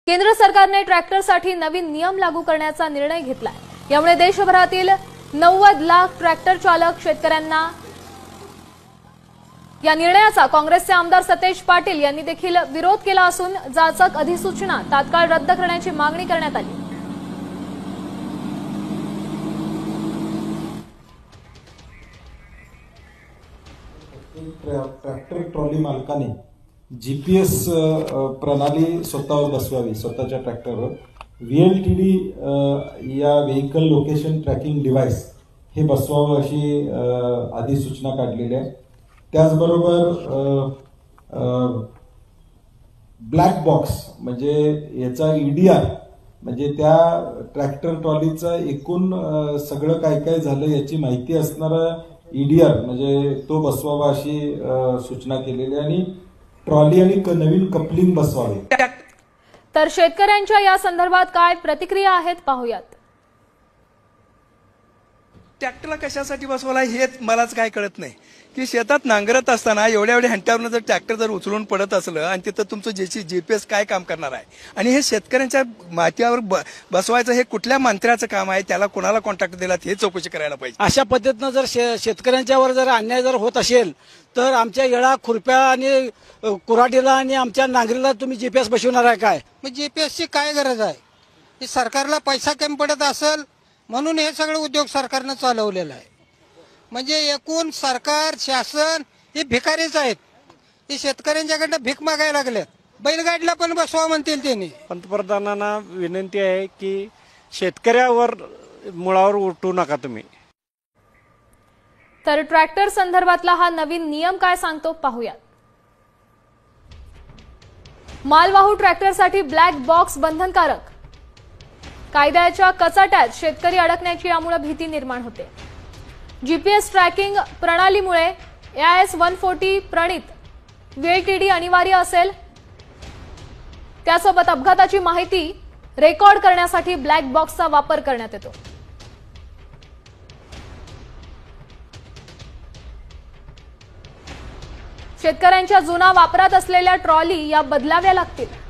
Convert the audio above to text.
केंद्र सरकारने ट्रॅक्टरसाठी नवीन नियम लागू करण्याचा निर्णय घेतलाय। यामुळे देशभरातील 90 लाख ट्रॅक्टर चालक शेतकऱ्यांना या निर्णयाचा काँग्रेसचे आमदार सतेज पाटील यांनी देखील विरोध केला असून जाचक अधिसूचना तात्काळ रद्द करण्याची मागणी करण्यात आली। ट्रॅक्टर ट्रॉली मालकाने जीपीएस प्रणाली स्वतःवर बसवावी, स्वतःच्या ट्रॅक्टरवर VLTD या व्हेकल लोकेशन ट्रॅकिंग डिव्हाइस हे बसवावं अशी अधिसूचना काढलेली आहे। त्याचबरोबर ब्लॅक बॉक्स म्हणजे याचा EDR म्हणजे त्या ट्रॅक्टर ट्रॉलीचा एकूण सगळं काय काय झालं याची माहिती असणारा EDR म्हणजे तो बसवावा अशी सूचना केलेली आहे आणि ट्रॉली आणि नवीन कपलिंग बसवावे। तर शेतकऱ्यांच्या या संदर्भात काय प्रतिक्रिया आहेत पाहूयात। ट्रॅक्टरला कशासाठी बसवला हे मलाच काय कळत नाही की शेतात नांगरत असताना एवढ्या हंट्यावरून जर ट्रॅक्टर जर उचलून पडत असलं आणि तिथं तुमचं GPS काय काम करणार आहे आणि हे शेतकऱ्यांच्या माथ्यावर बसवायचं हे कुठल्या मंत्र्याचं काम आहे, त्याला कोणाला कॉन्ट्रॅक्ट दिला हे चौकशी करायला पाहिजे। अशा पद्धतीनं जर शेतकऱ्यांच्यावर जर अन्याय जर होत असेल तर आमच्या येळा खुरप्या आणि कुऱ्हाडीला आणि आमच्या नांगरीला तुम्ही GPS बसवणार आहे काय? मग GPSची काय गरज आहे? की सरकारला पैसा कमी पडत असेल म्हणून हे सगळं उद्योग सरकारनं चालवलेलं आहे। म्हणजे एकूण सरकार शासन हे भिकारीच आहेत, हे शेतकऱ्यांच्याकडनं भीक मागायला लागल्यात। बैलगाडीला पण बसवा म्हणतील त्यांनी। पंतप्रधानांना विनंती आहे की शेतकऱ्यावर मुळावर उठू नका तुम्ही। तर ट्रॅक्टर संदर्भातला हा नवीन नियम काय सांगतो पाहूयात। मालवाहू ट्रॅक्टरसाठी ब्लॅक बॉक्स बंधनकारक। कायद्याच्या कचाट्यात शेतकरी अडकण्याची यामुळे भीती निर्माण होते। GPS ट्रॅकिंग प्रणालीमुळे AIS 140 प्रणीत VLTD अनिवार्य असेल। त्यासोबत अपघाताची माहिती रेकॉर्ड करण्यासाठी ब्लॅक बॉक्सचा वापर करण्यात येतो। शेतकऱ्यांच्या जुना वापरात असलेल्या ट्रॉली या बदलाव्या लागतील।